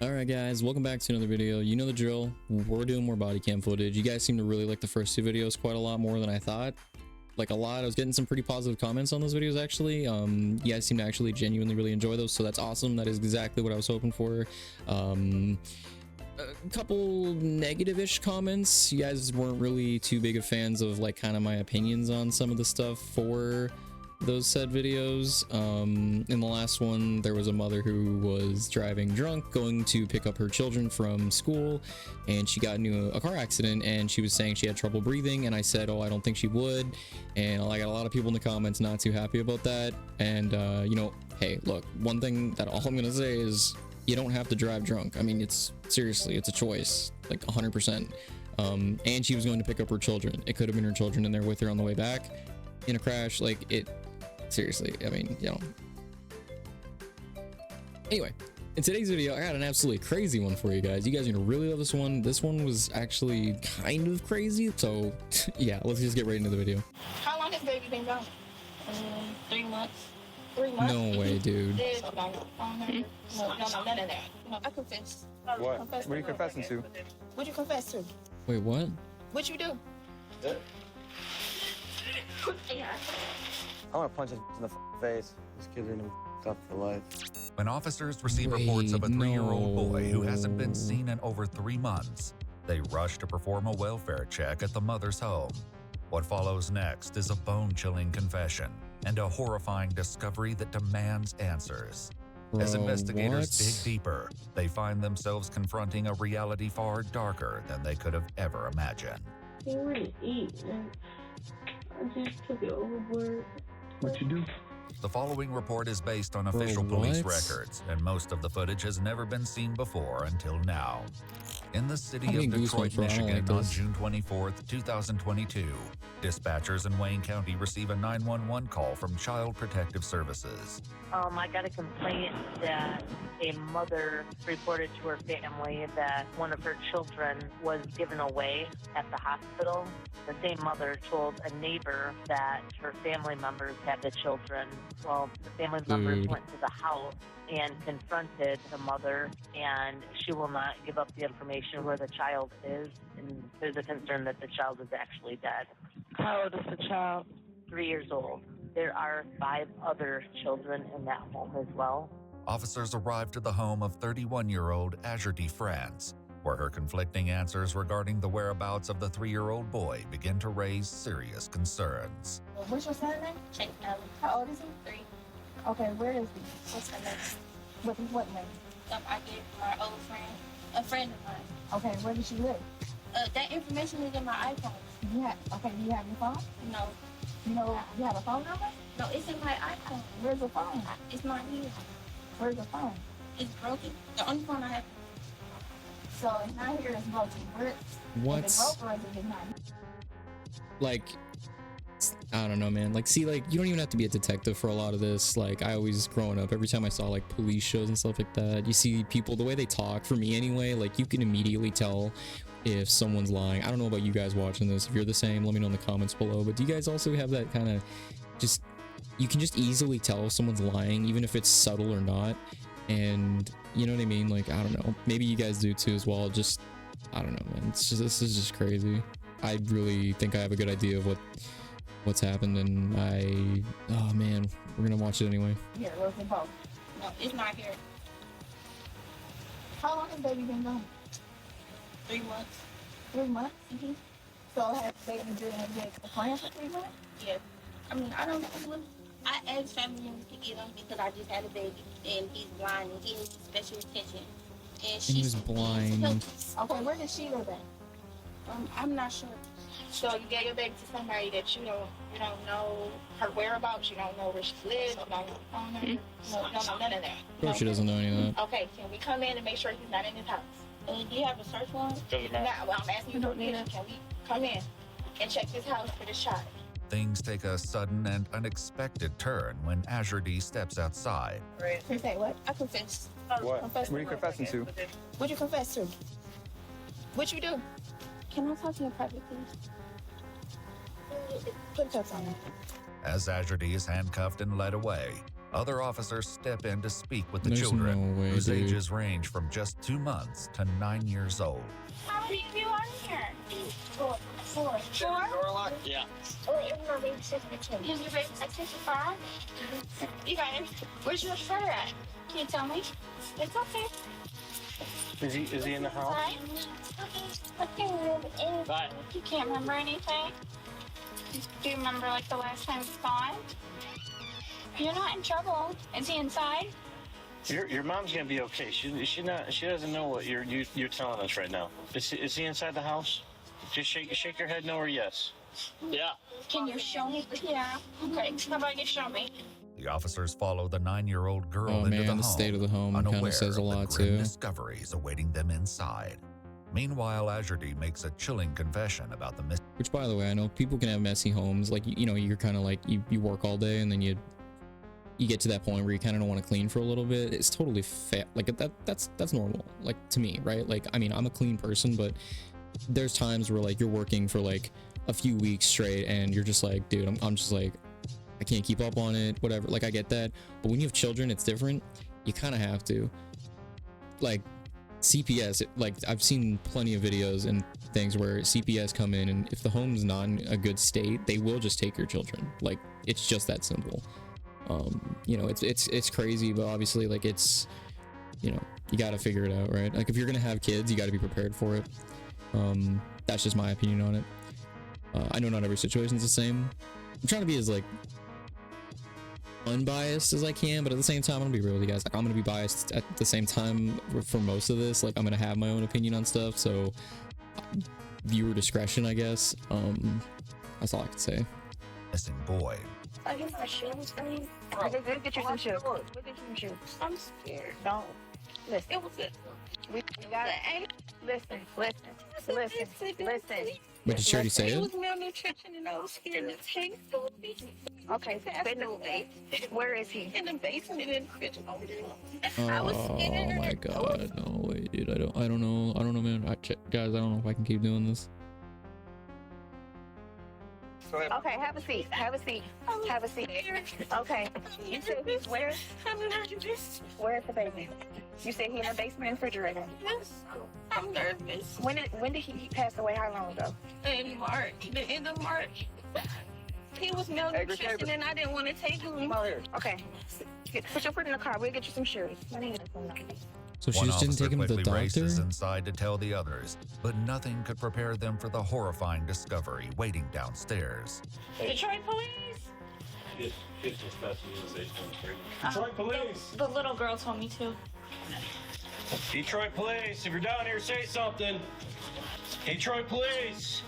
Alright guys, welcome back to another video. You know the drill, we're doing more body cam footage. You guys seem to really like the first two videos quite a lot more than I thought. Like a lot. I was getting some pretty positive comments on those videos actually. You guys seem to actually genuinely really enjoy those, so that's awesome. That is exactly what I was hoping for. A couple negative-ish comments. You guys weren't really too big of fans of like kind of my opinions on some of the stuff for those said videos. In the last one, there was a mother who was driving drunk going to pick up her children from school, and she got into a car accident, and she was saying she had trouble breathing, and I said, oh, I don't think she would. And I got a lot of people in the comments not too happy about that. And you know, hey, look, one thing that all I'm gonna say is you don't have to drive drunk. I mean, it's seriously, it's a choice, like 100%. And she was going to pick up her children. It could have been her children in there with her on the way back in a crash. Like, it seriously, I mean, you know. Anyway, in today's video, I got an absolutely crazy one for you guys. You guys are gonna really love this one. This one was actually kind of crazy. So yeah, let's just get right into the video. How long has baby been gone? 3 months. 3 months? No way, dude. No, none of that. No, I confess. What? What are you confessing to? What'd you confess to? Wait, what? What'd you do? I want to punch him in the face. This kid's gonna be up for life. When officers receive Wait, reports of a 3-year-old boy who hasn't been no. seen in over 3 months, they rush to perform a welfare check at the mother's home. What follows next is a bone-chilling confession and a horrifying discovery that demands answers. As Bro, investigators what? dig deeper, they find themselves confronting a reality far darker than they could have ever imagined. I didn't really eat, and I just took it overboard. What you do? The following report is based on official Bro, police what? records, and most of the footage has never been seen before until now. In the city I'm of getting Detroit, goosebumps, bro. I don't Michigan, like on this. June 24th, 2022, dispatchers in Wayne County receive a 911 call from Child Protective Services. I got a complaint that a mother reported to her family that one of her children was given away at the hospital. The same mother told a neighbor that her family members had the children. Well, the family members Dude. went to the house and confronted the mother, and she will not give up the information where the child is, and there's a concern that the child is actually dead. How old is the child? 3 years old. There are 5 other children in that home as well. Officers arrived at the home of 31-year-old Azurdi France, where her conflicting answers regarding the whereabouts of the 3-year-old boy begin to raise serious concerns. What's your son's name? Chase Allen, How old is he? 3. Okay, where is he? What's her name? What name? I gave my old friend, a friend of mine. Okay, where does she live? That information is in my iPhone. Do you have your phone? No, You know, you have a phone number? no, it's in my iPhone. Where's the phone? It's not here. Where's the phone? It's broken. The only phone I have. So it's not here, it's broken. Where, if What? it's broken, or is it not? Like, I don't know, man. Like, see, like, you don't even have to be a detective for a lot of this. Like, I always, growing up, every time I saw like police shows and stuff like that, you see people, the way they talk, for me anyway, like, you can immediately tell if someone's lying. I don't know about you guys watching this. If you're the same, let me know in the comments below. But do you guys also have that kind of just, you can just easily tell if someone's lying, even if it's subtle or not? And you know what I mean? Like, I don't know, maybe you guys do too as well. Just, I don't know, man. It's just, this is just crazy. I really think I have a good idea of what's happened, and oh man, we're gonna watch it anyway. Here, where's the phone? No, it's not here. How long has baby been gone? 3 months. 3 months? Mm-hmm. So has baby been a friend for 3 months? Yeah. I mean, I don't know. I asked family members to get him because I just had a baby and he's blind and he needs special attention. And he was blind. Okay, where does she live at? I'm not sure. So you gave your baby to somebody that you don't know her whereabouts, you don't know where she lives, you don't know her phone number, no, none of that. Of course she doesn't know any of that. Okay, can we come in and make sure he's not in his house? Do you have a search warrant? Nah, well, I'm asking you for permission. Can we come in and check this house for this child? Things take a sudden and unexpected turn when Azurdi steps outside. You say what? I confess. What? Confess What are you to what? confessing to? What'd you confess to? What you do? Can I talk to you in private, please? Put cuffs on him. As Azurdi is handcuffed and led away, Other officers step in to speak with the There's children, no way, whose dude. ages range from just 2 months to 9 years old. How many of you are here? Four. Four? Yeah. Oh, and my baby sister too. Is your baby sister 5? You guys, where's your brother at? Can you tell me? It's okay. Is he in the house? Right? Bye. You can't remember anything? Do you remember like the last time you saw him? You're not in trouble. Is he inside? Your mom's gonna be okay. She doesn't know what you're telling us right now. Is he inside the house? Just shake your head no or yes. Yeah. Can you show me? Yeah. Okay. How about you show me? The officers follow the 9-year-old girl Oh, into man, the home, the state of the home kinda unaware says a of the lot, grim too. discoveries awaiting them inside. Meanwhile, Azurdi makes a chilling confession about the Which, by the way, I know people can have messy homes. Like, you know, you're kind of like, you work all day and then you get to that point where you kind of don't want to clean for a little bit. It's totally fair. Like, that's normal. Like, to me, right? Like, I mean, I'm a clean person, but there's times where, like, you're working for, like, a few weeks straight and you're just like, dude, I'm just like, I can't keep up on it, whatever. Like, I get that. But when you have children, it's different. You kind of have to. Like, CPS, like, I've seen plenty of videos and things where CPS come in, and if the home's not in a good state, they will just take your children. Like, it's just that simple. You know, it's crazy, but obviously, like, it's, you know, you got to figure it out, right? Like, if you're gonna have kids, you got to be prepared for it. That's just my opinion on it. I know not every situation's the same. I'm trying to be as, like, unbiased as I can, but at the same time, I'm gonna be real with you guys. Like, I'm gonna be biased at the same time for most of this. Like, I'm gonna have my own opinion on stuff, so viewer discretion, I guess. That's all I can say. missing boy. I guess my shoes, please. We'll get you some shoes. We'll get you some shoes. I'm scared. Don't. Listen. It was good. We gotta. Listen. But did she already say It it? was malnutrition and I was scared to take food. Okay, where is he? In the basement in the fridge over there. I was Oh scared. my god, no way, dude. I don't know, man. Guys, I don't know if I can keep doing this. Okay, have a seat. Okay. You said he's where? I'm nervous. Where's the basement? You said he in the basement and refrigerator. Yes. I'm nervous. When did he pass away? How long ago? In March. The end of March. He was malnutrition and I didn't want to take him. Okay. Put your foot in the car. We'll get you some shoes. So she One just didn't officer take him to the quickly races doctor? inside to tell the others, but nothing could prepare them for the horrifying discovery waiting downstairs. Detroit police? Detroit police. The little girl told me to. Detroit police. If you're down here, say something. Detroit police.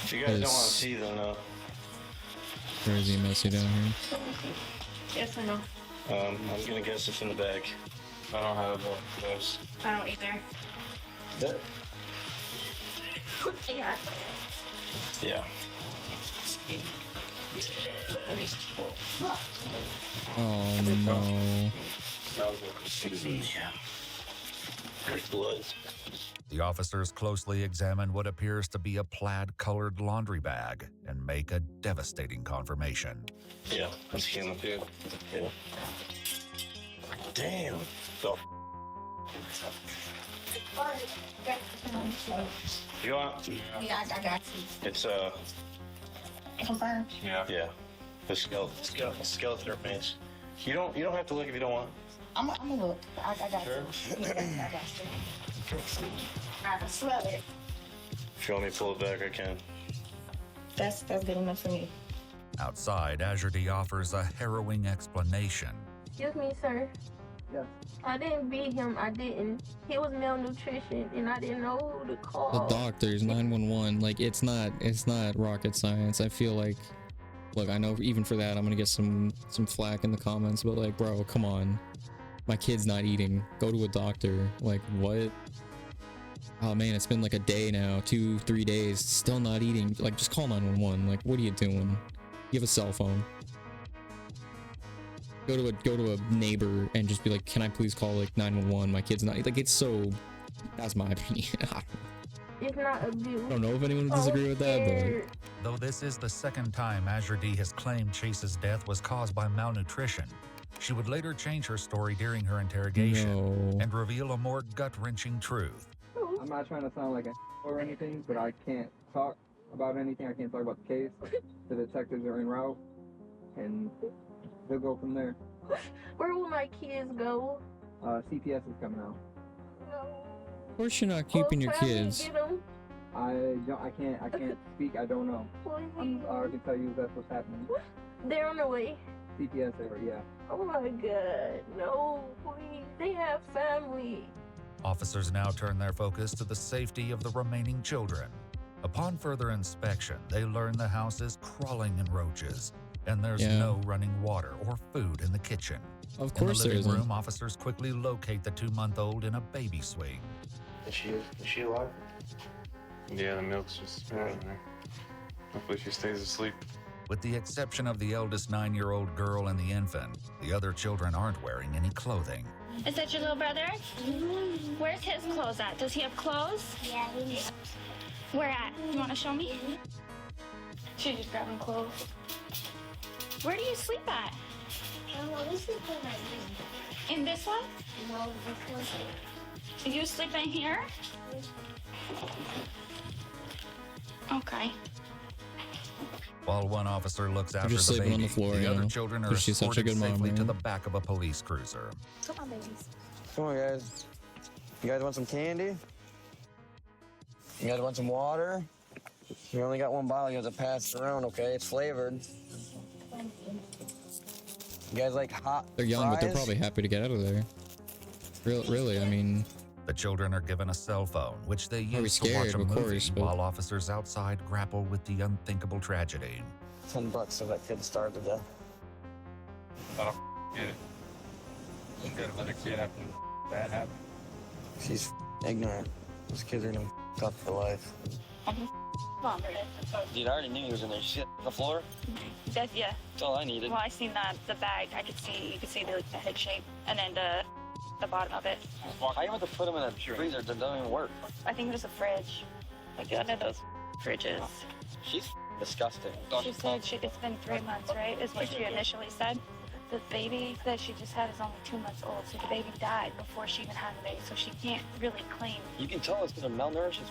You guys don't want to see them though. Crazy messy down here. Yes or no? I'm gonna guess it's in the bag. I don't have those. I don't either. Yeah. Yeah. Oh no. Yeah. There's blood. The officers closely examine what appears to be a plaid-colored laundry bag and make a devastating confirmation. Yeah, that's him. Yeah. Damn. So. You want? Yeah, I got you. It's Confirmed. yeah. The skeleton remains. You don't have to look if you don't want. I'm gonna look. I got you. Yeah, I got you. I can smell it. If you want me to pull it back, I can. That's good enough for me. Outside, Azurdi offers a harrowing explanation. Excuse me, sir. Yeah. I didn't beat him. I didn't. He was malnutrition, and I didn't know who to The call. doctors, 911. Like, it's not rocket science. I feel like, look, I know even for that I'm gonna get some flack in the comments, but like, bro, come on. My kid's not eating. Go to a doctor. Like, what? Oh man, it's been like a day now, 2-3 days, still not eating. Like, just call 911. Like, what are you doing? You have a cell phone. Go to a neighbor and just be like, can I please call like 911? My kid's not, like, it's so, that's my opinion. It's not abuse. I don't know if anyone would disagree with that, but Though this is the second time Azure D has claimed Chase's death was caused by malnutrition, she would later change her story during her interrogation no. and reveal a more gut-wrenching truth. I'm not trying to sound like a or anything, but I can't talk about anything. I can't talk about the case. The detectives are en route, and they'll go from there. Where will my kids go? CPS is coming out. Of course you're not keeping your kids. I can't speak. I don't know. I can tell you that's what's happening. They're on the way. CPS area, yeah. Oh my God, no, please. They have family. Officers now turn their focus to the safety of the remaining children. Upon further inspection, they learn the house is crawling in roaches, and there's no running water or food in the kitchen. Of course in the there living isn't. room, officers quickly locate the 2-month-old in a baby swing. Is she alive? Yeah, the milk's just in there. Hopefully she stays asleep. With the exception of the eldest 9-year-old girl and the infant, the other children aren't wearing any clothing. Is that your little brother? Where's his clothes at? Does he have clothes? Yeah, Where at? You want to show me? She's just grabbing clothes. Where do you sleep at? we sleep in my room. In this one? No, this one. You sleep in here? Okay. While one officer looks after just the sleeping baby, on the floor, the you other know, children are 'cause she's such a escorted good mom, safely to right? the back of a police cruiser. Come on, babies. Come on, guys. You guys want some candy? You guys want some water? You only got one bottle. You have to pass it around, okay? It's flavored. You guys like hot They're young, but they're fries? probably happy to get out of there. Really, I mean, The children are given a cell phone, which they Probably use to watch scared, a of movie course, but- while officers outside grapple with the unthinkable tragedy. $10 so that kid starved to death. I don't get it. You gotta let a kid after that happen. She's ignorant. Those kids are gonna be tough for life. Dude, I already knew he was in there. You see it on the floor? Yeah. That's all I needed. Well, I seen the bag. You could see the head shape, and then the bottom of it. How you want to put them in a freezer that doesn't even work? I think it was a fridge, like under those fridges. She's disgusting. She said it's been 3 months, right? Is what she initially said. The baby that she just had is only 2 months old, so the baby died before she even had the baby, so she can't really claim. You can tell it's because they're malnourished.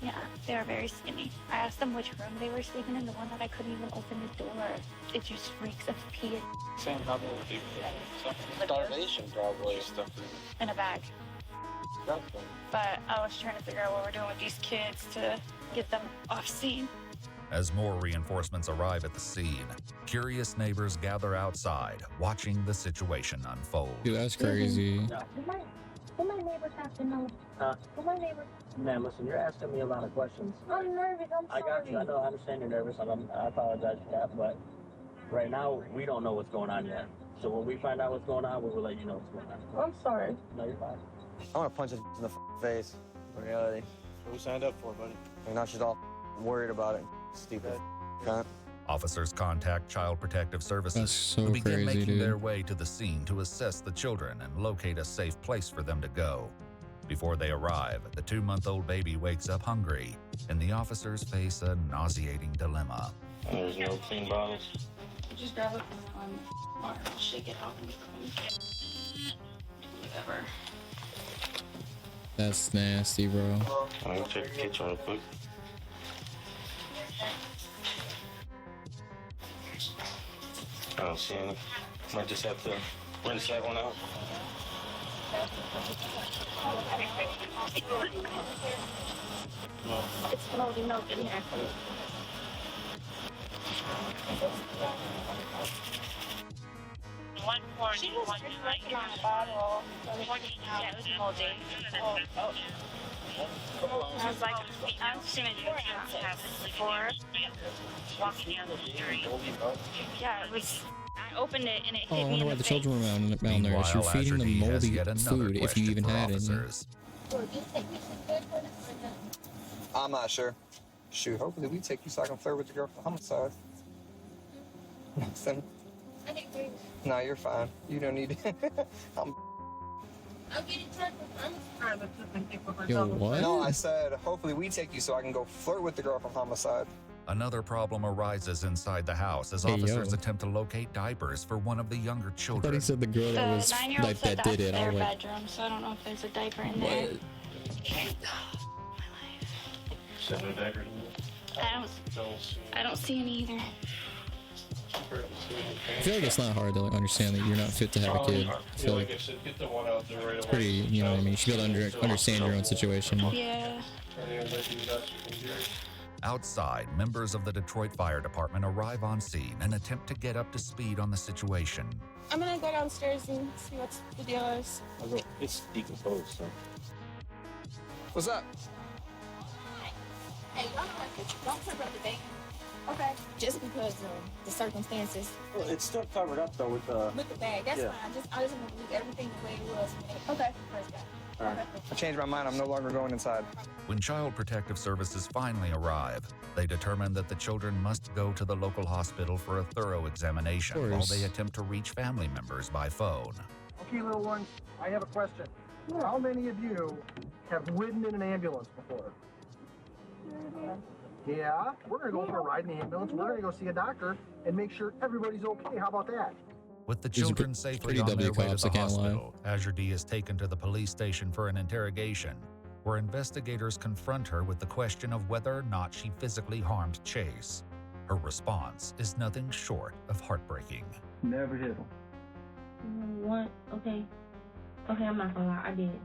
Yeah, they were very skinny. I asked them which room they were sleeping in, the one that I couldn't even open the door. It just reeks of pee Same problem with you. Starvation, probably. Stuff in a bag. But I was trying to figure out what we're doing with these kids to get them off scene. As more reinforcements arrive at the scene, curious neighbors gather outside, watching the situation unfold. dude, that's crazy. What my neighbors have to know? What my neighbors? Man, listen, you're asking me a lot of questions. I'm nervous. I'm I sorry. got you. I know. I understand you're nervous, and I apologize for that. But right now, we don't know what's going on yet. So when we find out what's going on, we will let you know what's going on. I'm sorry. No, you're fine. I want to punch his in the face. In reality. What we signed up for, buddy? And now she's all worried about it. Stupid cunt. Officers contact Child Protective Services, That's so who begin crazy, making dude. their way to the scene to assess the children and locate a safe place for them to go. Before they arrive, the 2-month-old baby wakes up hungry, and the officers face a nauseating dilemma. There's no clean bottles. Just grab it from the arm, shake it out, and whatever. That's nasty, bro. I'm gonna check the kitchen real quick. I don't see any. Might just have to rinse that one out. It's moldy milk in here. She was drinking on a bottle. Yeah, it was moldy. I was like, I'm assuming you have before walking down the street. Yeah, it was. I opened it and it Oh, I hit me wonder in why the the face. children were malnourished. You're Meanwhile, feeding Azure them D has moldy yet another food if you question even for had any. officers. I'm not sure. Shoot, hopefully we take you so I can flirt with the girl for homicide. Listen. No, you're fine. You don't need to. I'll get it checked. I'm trying to people for Yo, trouble. what? No, I said, hopefully we take you so I can go flirt with the girl from homicide. Another problem arises inside the house as Hey, officers yo. attempt to locate diapers for one of the younger I thought children. he said the girl that The was 9-year-old like said that that's did it. I their was like, bedroom, so I don't know if there's a diaper in there. what? I don't see any either. I feel like it's not hard to like understand that you're not fit to have a kid. I feel like it's pretty, you know what I mean? You should be able to understand your own situation. Yeah. Outside, members of the Detroit Fire Department arrive on scene and attempt to get up to speed on the situation. I'm gonna go downstairs and see what the deal is. It's decomposed, so. What's up? Hey, don't cover up the baby. Okay. Just because of the circumstances. Well, it's still covered up though with the. With the bag, that's Yeah. fine. I just want to leave everything the way it was. Okay. First guy. All right. I changed my mind. I'm no longer going inside. When Child Protective Services finally arrive, they determine that the children must go to the local hospital for a thorough examination Of while course. they attempt to reach family members by phone. Okay, little ones, I have a question. How many of you have ridden in an ambulance before? Yeah, we're gonna go for a ride in the ambulance. We're gonna go see a doctor and make sure everybody's okay. How about that? With the These are children safely pretty on their W way to cops, the I can't lie. hospital, Azure D is taken to the police station for an interrogation, where investigators confront her with the question of whether or not she physically harmed Chase. Her response is nothing short of heartbreaking. Never hit him. What? Okay. Okay, I'm not gonna lie. I did.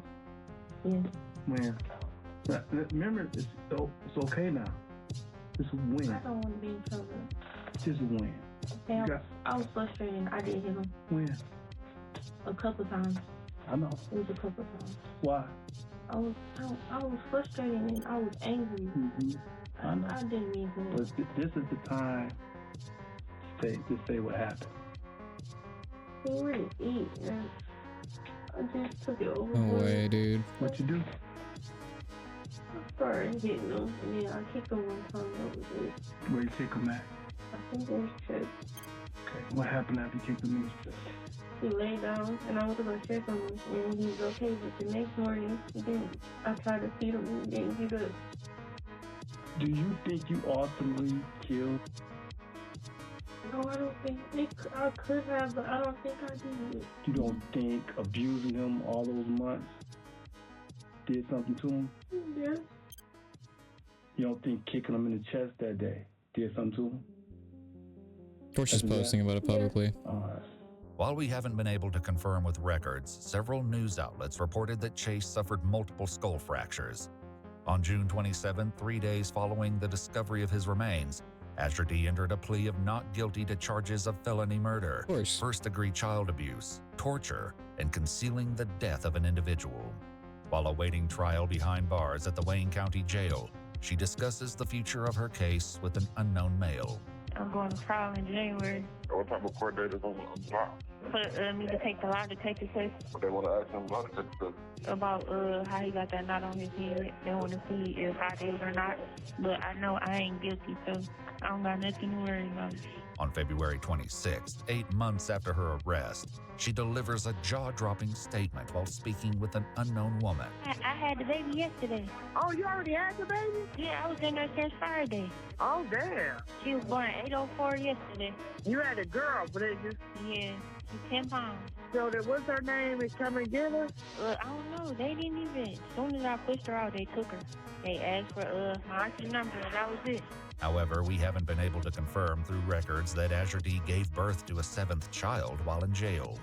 Yeah. Man, remember, it's okay now. Just win. I don't want to be in trouble. Just win. Okay, I was frustrated. I did hit him Win. a couple times. I know. It was a couple times. Why? I was frustrated and I was angry. I know. I didn't mean to. But this is the time to say what happened. I didn't eat. And I just took it over. No way, dude. What you do? I started hitting him, and then I kicked him one time. That was it. Where you kick him at? I think there's chest. Okay. What happened after you kicked him in his chest? He laid down, and I was going to check on him, and he was okay. But the next morning, I tried to feed him, and he didn't get up. Do you think you ultimately killed? No, I don't think I could have, but I don't think I did. You don't think abusing him all those months did something to him? Yeah. You don't think kicking him in the chest that day did something to him? Of course she's posting about it publicly. While we haven't been able to confirm with records, several news outlets reported that Chase suffered multiple skull fractures. On June 27, 3 days following the discovery of his remains, Azure D entered a plea of not guilty to charges of felony murder, first-degree child abuse, torture, and concealing the death of an individual. While awaiting trial behind bars at the Wayne County Jail, she discusses the future of her case with an unknown male. I'm going to trial in January. What type of court date is on the trial? For me to take the lie detector test. They want to ask him about it. About how he got that knot on his head. They want to see if I did or not. But I know I ain't guilty, so I don't got nothing to worry about. On February 26th, 8 months after her arrest, she delivers a jaw-dropping statement while speaking with an unknown woman. I had the baby yesterday. Oh, you already had the baby? Yeah, I was in there since Friday. Oh, damn. She was born at 8:04 yesterday. You had a girl, but it just... Yeah, she's 10 pounds. So what's her name and come and get her? I don't know. They didn't even. As soon as I pushed her out, they took her. They asked for my auntie number, and that was it. However, we haven't been able to confirm through records that Azure D gave birth to a 7th child while in jail.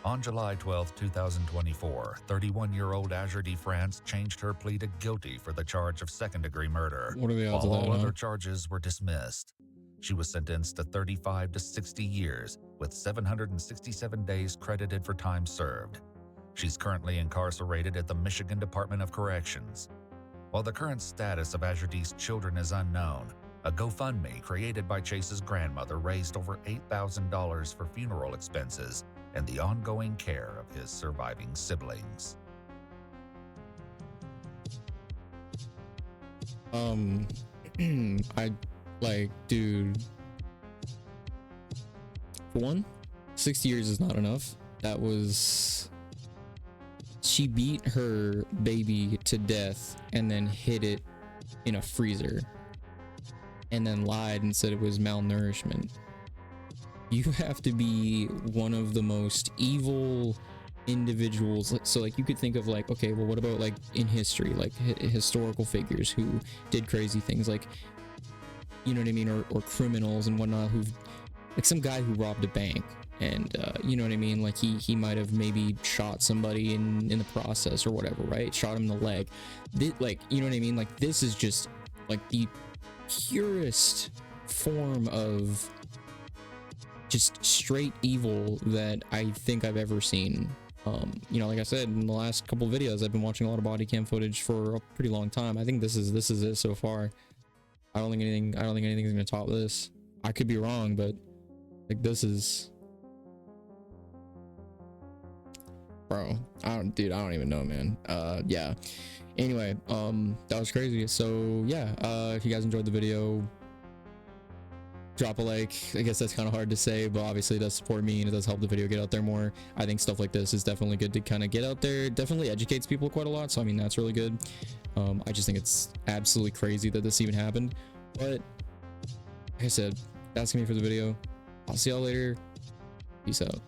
On July 12, 2024, 31-year-old Azure D. France changed her plea to guilty for the charge of second-degree murder. What are the odds of while that, all huh? other charges were dismissed. She was sentenced to 35 to 60 years, with 767 days credited for time served. She's currently incarcerated at the Michigan Department of Corrections. While the current status of Azure D's children is unknown, a GoFundMe created by Chase's grandmother raised over $8,000 for funeral expenses and the ongoing care of his surviving siblings. Dude, for one, 60 years is not enough. That was she beat her baby to death and then hid it in a freezer and then lied and said it was malnourishment. You have to be one of the most evil individuals. So like you could think of like, okay, well what about like in history, like historical figures who did crazy things, like, you know what I mean, or criminals and whatnot, who've like some guy who robbed a bank and you know what I mean, like he might have maybe shot somebody in the process or whatever, right? Shot him in the leg. Like, you know what I mean, like this is just like the purest form of just straight evil that I think I've ever seen. You know, like I said, in the last couple of videos, I've been watching a lot of body cam footage for a pretty long time. I think this is it so far. I don't think anything's gonna top this. I could be wrong, but like this is, bro, I don't even know, man. Yeah. Anyway, that was crazy. So yeah, if you guys enjoyed the video, drop a like. I guess that's kind of hard to say, but obviously it does support me and it does help the video get out there more. I think stuff like this is definitely good to kind of get out there. It definitely educates people quite a lot, so I mean that's really good. I just think it's absolutely crazy that this even happened, but like I said, that's gonna be for the video. I'll see y'all later. Peace out.